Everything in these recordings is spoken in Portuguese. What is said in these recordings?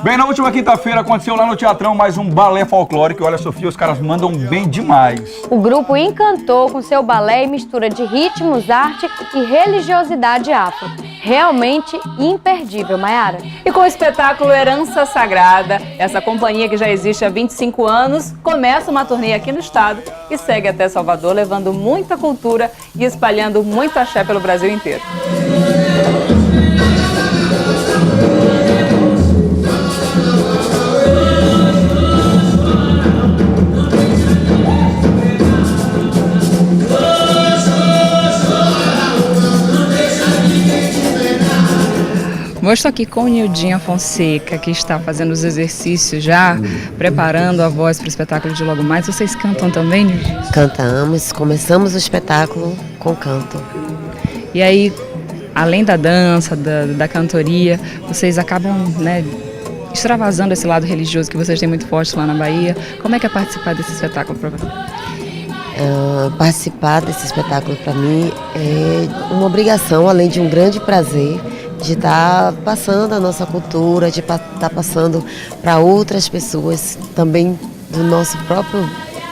Bem, na última quinta-feira aconteceu lá no Teatrão mais um balé folclórico. Olha, Sofia, os caras mandam bem demais. O grupo encantou com seu balé e mistura de ritmos, arte e religiosidade afro. Realmente imperdível, Mayara. E com o espetáculo Herança Sagrada, essa companhia que já existe há 25 anos, começa uma turnê aqui no estado e segue até Salvador, levando muita cultura e espalhando muito axé pelo Brasil inteiro. Eu estou aqui com o Nildinha Fonseca, que está fazendo os exercícios já, preparando a voz para o espetáculo de logo mais. Vocês cantam também, Nildinha? Cantamos, começamos o espetáculo com canto. E aí, além da dança, da cantoria, vocês acabam, né, extravasando esse lado religioso que vocês têm muito forte lá na Bahia. Como é que é participar desse espetáculo para você? Participar desse espetáculo para mim é uma obrigação, além de um grande prazer, de estar passando a nossa cultura, de estar passando para outras pessoas também do nosso próprio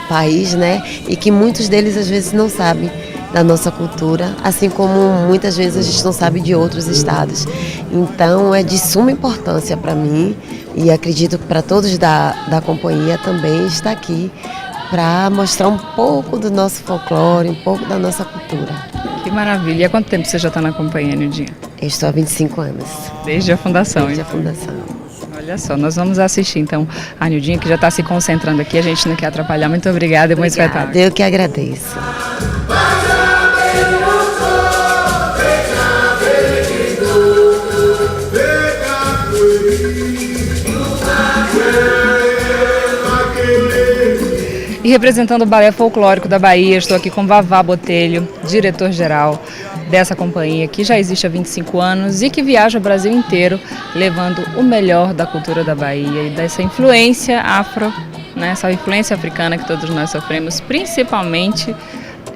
país, né? E que muitos deles às vezes não sabem da nossa cultura, assim como muitas vezes a gente não sabe de outros estados. Então é de suma importância para mim e acredito que para todos da companhia também estar aqui para mostrar um pouco do nosso folclore, um pouco da nossa cultura. Que maravilha! E há quanto tempo você já está na companhia, Nildinha? Eu estou há 25 anos. Desde a fundação, Desde hein? a fundação. Olha só, nós vamos assistir então a Nildinha, que já está se concentrando aqui, a gente não quer atrapalhar. Muito obrigada e bom espetáculo. Eu que agradeço. E representando o Balé Folclórico da Bahia, estou aqui com Vavá Botelho, diretor-geral dessa companhia que já existe há 25 anos e que viaja o Brasil inteiro levando o melhor da cultura da Bahia e dessa influência afro, né? Essa influência africana que todos nós sofremos, principalmente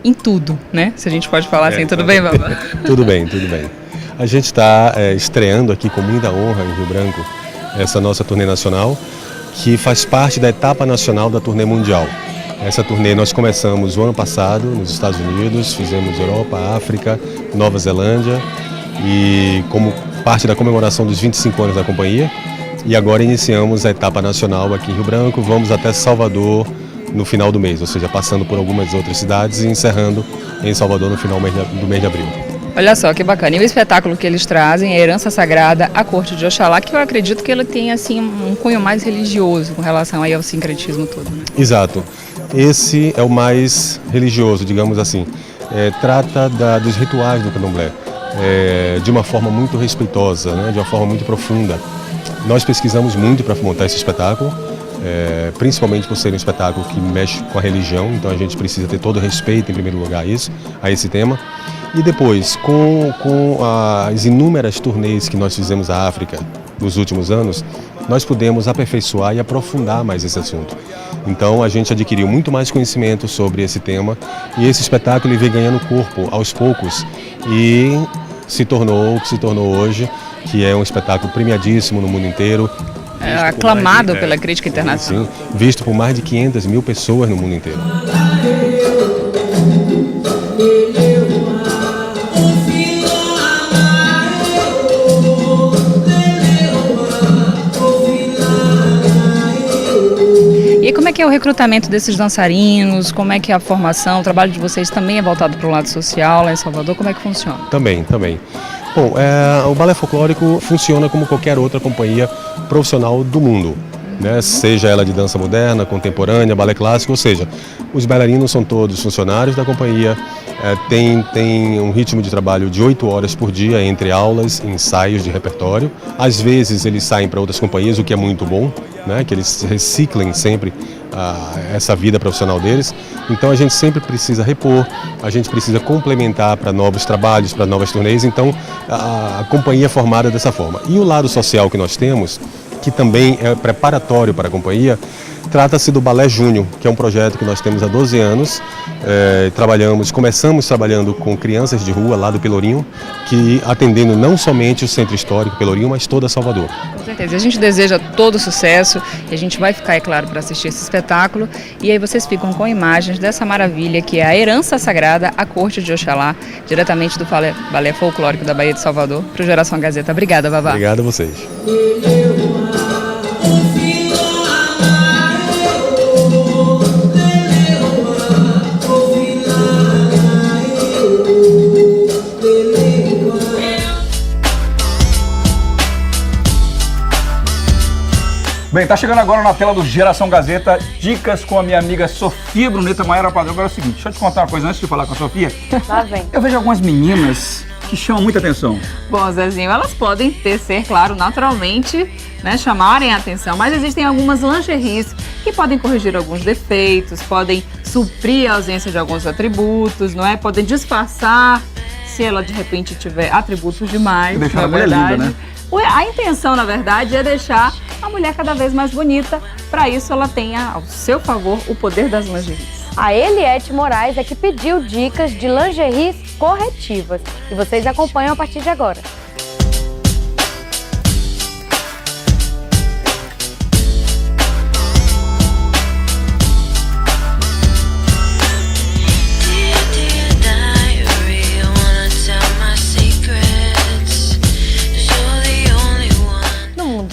em tudo, né? Se a gente pode falar assim, tudo bem, Vavá? Tudo bem, tudo bem. A gente está estreando aqui com muita honra em Rio Branco essa nossa turnê nacional, que faz parte da etapa nacional da turnê mundial. Essa turnê nós começamos o ano passado nos Estados Unidos, fizemos Europa, África, Nova Zelândia e como parte da comemoração dos 25 anos da companhia. E agora iniciamos a etapa nacional aqui em Rio Branco, vamos até Salvador no final do mês, ou seja, passando por algumas outras cidades e encerrando em Salvador no final do mês de abril. Olha só que bacana, e o espetáculo que eles trazem é Herança Sagrada, a Corte de Oxalá, que eu acredito que ele tem assim um cunho mais religioso com relação aí ao sincretismo todo, né? Exato. Esse é o mais religioso, digamos assim. Trata dos rituais do candomblé de uma forma muito respeitosa, né? De uma forma muito profunda. Nós pesquisamos muito para montar esse espetáculo, principalmente por ser um espetáculo que mexe com a religião, então a gente precisa ter todo o respeito, em primeiro lugar, a esse tema. E depois, com as inúmeras turnês que nós fizemos à África nos últimos anos, nós pudemos aperfeiçoar e aprofundar mais esse assunto. Então a gente adquiriu muito mais conhecimento sobre esse tema e esse espetáculo ele vem ganhando corpo aos poucos e se tornou o que se tornou hoje, que é um espetáculo premiadíssimo no mundo inteiro. Aclamado pela crítica internacional. Sim, visto por mais de 500 mil pessoas no mundo inteiro. E como é que é o recrutamento desses dançarinos? Como é que é a formação? O trabalho de vocês também é voltado para o lado social lá em Salvador? Como é que funciona? Também. Bom, o balé folclórico funciona como qualquer outra companhia profissional do mundo, né? Seja ela de dança moderna, contemporânea, balé clássico, ou seja, os bailarinos são todos funcionários da companhia, tem um ritmo de trabalho de 8 horas por dia entre aulas e ensaios de repertório. Às vezes eles saem para outras companhias, o que é muito bom, né? Que eles reciclem sempre essa vida profissional deles. Então a gente sempre precisa repor, a gente precisa complementar para novos trabalhos, para novas turnês. Então a companhia é formada dessa forma. E o lado social que nós temos que também é preparatório para a companhia, trata-se do Balé Júnior, que é um projeto que nós temos há 12 anos. Começamos trabalhando com crianças de rua lá do Pelourinho, que atendendo não somente o Centro Histórico Pelourinho, mas toda Salvador. Com certeza. A gente deseja todo sucesso e a gente vai ficar, é claro, para assistir esse espetáculo. E aí vocês ficam com imagens dessa maravilha que é a Herança Sagrada, a Corte de Oxalá, diretamente do Balé Folclórico da Bahia de Salvador, para o Geração Gazeta. Obrigada, Vavá. Obrigado a vocês. Bem, tá chegando agora na tela do Geração Gazeta, dicas com a minha amiga Sofia Bruneta Maiara Padrão. Agora é o seguinte, deixa eu te contar uma coisa antes de falar com a Sofia. Lá vem. Eu vejo algumas meninas que chamam muita atenção. Bom, Zezinho, elas podem ser, claro, naturalmente, né, chamarem a atenção, mas existem algumas lingeries que podem corrigir alguns defeitos, podem suprir a ausência de alguns atributos, não é? Podem disfarçar se ela de repente tiver atributos demais. E deixar na a mulher verdade. linda, né? A intenção, na verdade, é deixar a mulher cada vez mais bonita. Para isso, ela tenha ao seu favor o poder das lingeries. A Eliette Moraes é que pediu dicas de lingeries corretivas. E vocês acompanham a partir de agora.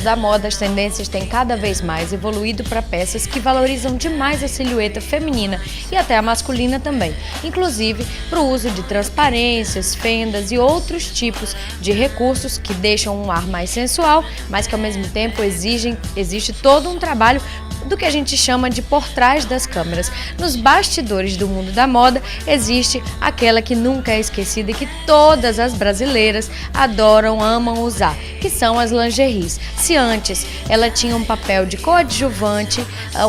Da moda, as tendências têm cada vez mais evoluído para peças que valorizam demais a silhueta feminina e até a masculina também, inclusive para o uso de transparências, fendas e outros tipos de recursos que deixam um ar mais sensual, mas que ao mesmo tempo existe todo um trabalho do que a gente chama de por trás das câmeras. Nos bastidores do mundo da moda existe aquela que nunca é esquecida e que todas as brasileiras adoram, amam usar, que são as lingeries. Se antes ela tinha um papel de coadjuvante,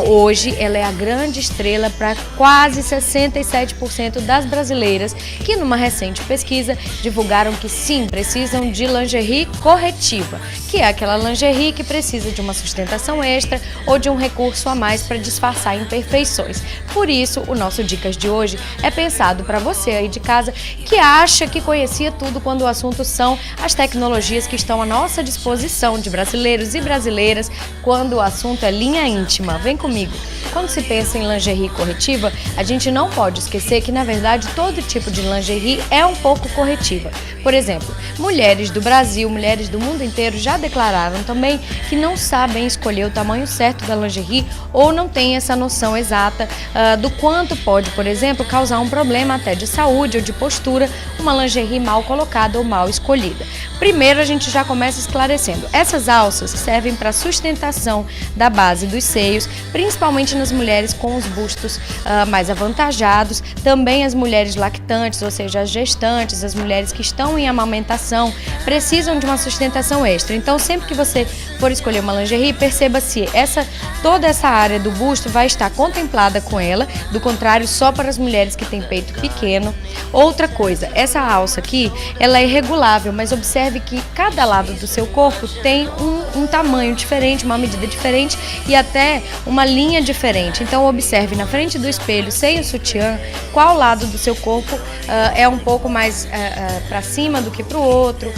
hoje ela é a grande estrela para quase 67% das brasileiras que numa recente pesquisa divulgaram que sim, precisam de lingerie corretiva, que é aquela lingerie que precisa de uma sustentação extra ou de um recurso a mais para disfarçar imperfeições. Por isso, o nosso Dicas de hoje é pensado para você aí de casa que acha que conhecia tudo quando o assunto são as tecnologias que estão à nossa disposição de brasileiros e brasileiras quando o assunto é linha íntima. Vem comigo! Quando se pensa em lingerie corretiva, a gente não pode esquecer que, na verdade, todo tipo de lingerie é um pouco corretiva. Por exemplo, mulheres do Brasil, mulheres do mundo inteiro já declararam também que não sabem escolher o tamanho certo da lingerie ou não têm essa noção exata do quanto pode, por exemplo, causar um problema até de saúde ou de postura uma lingerie mal colocada ou mal escolhida. Primeiro, a gente já começa esclarecendo. Essas alças servem para sustentação da base dos seios, principalmente nas mulheres com os bustos mais avantajados, também as mulheres lactantes, ou seja, as gestantes, as mulheres que estão em amamentação, precisam de uma sustentação extra. Então, sempre que você for escolher uma lingerie, perceba se toda essa área do busto vai estar contemplada com ela, do contrário, só para as mulheres que têm peito pequeno. Outra coisa, essa alça aqui, ela é irregulável, mas observe que cada lado do seu corpo tem um tamanho diferente, uma medida diferente e até uma linha diferente. Então, observe na frente do espelho, sem o sutiã, qual lado do seu corpo é um pouco mais para cima do que o outro,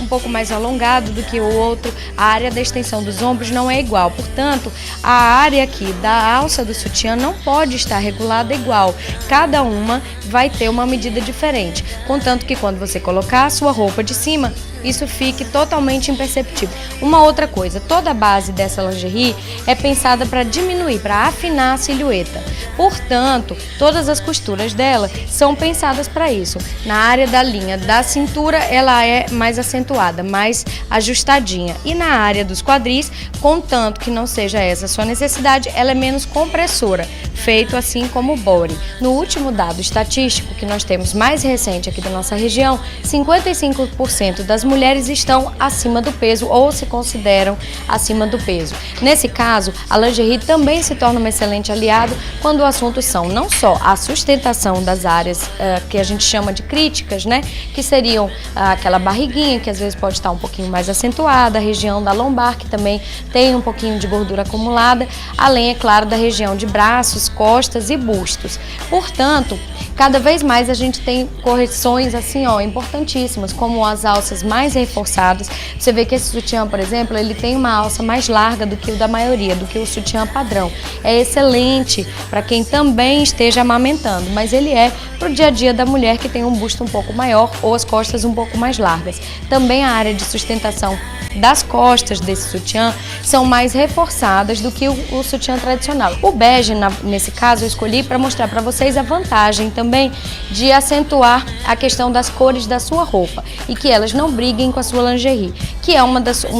um pouco mais alongado do que o outro. A área da extensão dos ombros não é igual, portanto, a área aqui da alça do sutiã não pode estar regulada igual. Cada uma vai ter uma medida diferente, contanto que quando você colocar a sua roupa de cima, isso fique totalmente imperceptível. Uma outra coisa, toda a base dessa lingerie é pensada para diminuir, para afinar a silhueta. Portanto, todas as costuras dela são pensadas para isso. Na área da linha da cintura, ela é mais acentuada, mais ajustadinha. E na área dos quadris, contanto que não seja essa a sua necessidade, ela é menos compressora, feito assim como o body. No último dado estatístico que nós temos mais recente aqui da nossa região, 55% das mulheres estão acima do peso ou se consideram acima do peso. Nesse caso, a lingerie também se torna um excelente aliado quando o assunto são não só a sustentação das áreas que a gente chama de críticas, né? Que seriam aquela barriguinha que às vezes pode estar um pouquinho mais acentuada, a região da lombar que também tem um pouquinho de gordura acumulada, além, é claro, da região de braços, costas e bustos. Portanto, cada vez mais a gente tem correções assim, ó, importantíssimas, como as alças mais reforçadas. Você vê que esse sutiã, por exemplo, ele tem uma alça mais larga do que o da maioria, do que o sutiã padrão. É excelente para quem também esteja amamentando, mas ele é para o dia a dia da mulher que tem um busto um pouco maior ou as costas um pouco mais largas. Também a área de sustentação das costas desse sutiã são mais reforçadas do que o sutiã tradicional. O bege, nesse caso, eu escolhi para mostrar para vocês a vantagem também de acentuar a questão das cores da sua roupa e que elas não briguem com a sua lingerie, que é um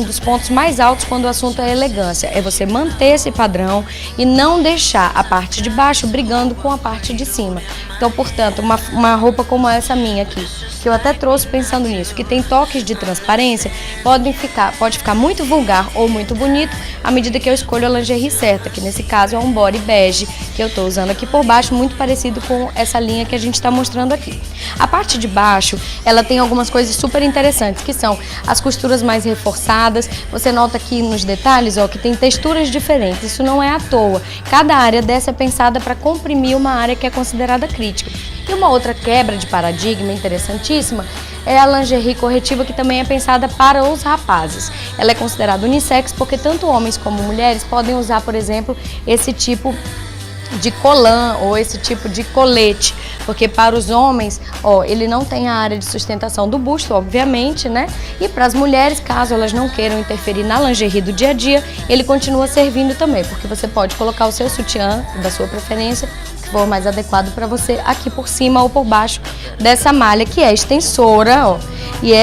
dos pontos mais altos quando o assunto é elegância. É você manter esse padrão e não deixar a parte de baixo brigando com a parte de cima. Então, portanto, uma roupa como essa minha aqui, que eu até trouxe pensando nisso, que tem toques de transparência, pode ficar muito vulgar ou muito bonito à medida que eu escolho a lingerie certa, que nesse caso é um body bege, que eu estou usando aqui por baixo, muito parecido com essa linha que a gente está mostrando aqui. A parte de baixo, ela tem algumas coisas super interessantes, que são as costuras mais reforçadas. Você nota aqui nos detalhes, ó, que tem texturas diferentes, isso não é à toa. Cada área dessa é pensada para comprimir uma área que é considerada crítica. E uma outra quebra de paradigma interessantíssima é a lingerie corretiva, que também é pensada para os rapazes. Ela é considerada unissex porque tanto homens como mulheres podem usar, por exemplo, esse tipo de colã ou esse tipo de colete, porque para os homens, ó, ele não tem a área de sustentação do busto, obviamente, né? E para as mulheres, caso elas não queiram interferir na lingerie do dia a dia, ele continua servindo também, porque você pode colocar o seu sutiã da sua preferência, que for mais adequado para você, aqui por cima ou por baixo dessa malha, que é extensora, ó, e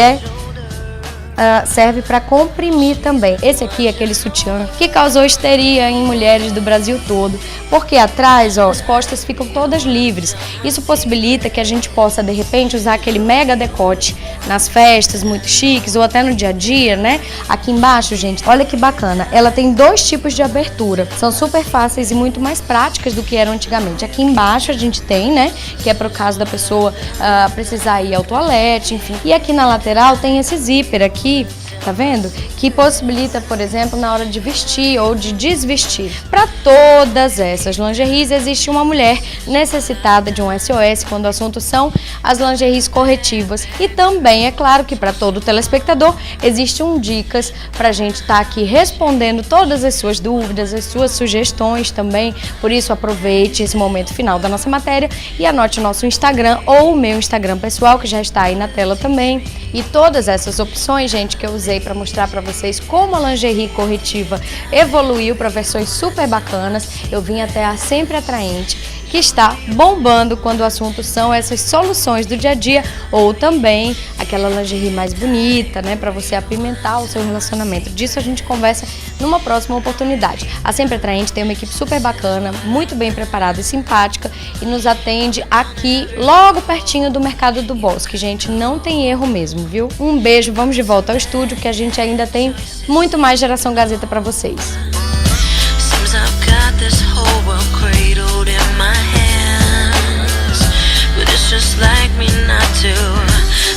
serve para comprimir também. Esse aqui é aquele sutiã que causou histeria em mulheres do Brasil todo, porque atrás, ó, as costas ficam todas livres. Isso possibilita que a gente possa, de repente, usar aquele mega decote nas festas muito chiques ou até no dia a dia, né? Aqui embaixo, gente, olha que bacana. Ela tem dois tipos de abertura. São super fáceis e muito mais práticas do que eram antigamente. Aqui embaixo a gente tem, né? Que é para o caso da pessoa precisar ir ao toalete, enfim. E aqui na lateral tem esse zíper aqui, tá vendo? Que possibilita, por exemplo, na hora de vestir ou de desvestir. Para todas essas lingeries existe uma mulher necessitada de um SOS quando o assunto são as lingeries corretivas. E também, é claro que para todo telespectador existe dicas para a gente estar aqui respondendo todas as suas dúvidas, as suas sugestões também. Por isso, aproveite esse momento final da nossa matéria e anote o nosso Instagram ou o meu Instagram pessoal, que já está aí na tela também. E todas essas opções, gente, que eu usei para mostrar para vocês como a lingerie corretiva evoluiu para versões super bacanas. Eu vim até a Sempre Atraente, que está bombando quando o assunto são essas soluções do dia a dia, ou também aquela lingerie mais bonita, né, para você apimentar o seu relacionamento. Disso a gente conversa numa próxima oportunidade. A Sempre Atraente tem uma equipe super bacana, muito bem preparada e simpática, e nos atende aqui logo pertinho do Mercado do Bosque. Gente, não tem erro mesmo, viu? Um beijo, vamos de volta ao estúdio, que a gente ainda tem muito mais Geração Gazeta para vocês. Just like me not to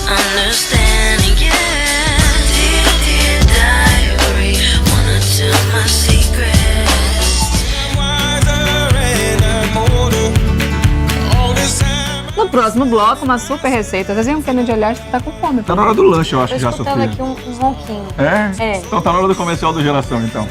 understand, yeah. Dear diary, wanna tell my secrets. No próximo bloco, uma super receita. Vocês viram que de olhar, você tá com fome. Tá na hora do lanche, eu acho que já, Sofia. Tô escutando Sofia. aqui um ronquinho. É? Então tá na hora do comercial do Geração, então.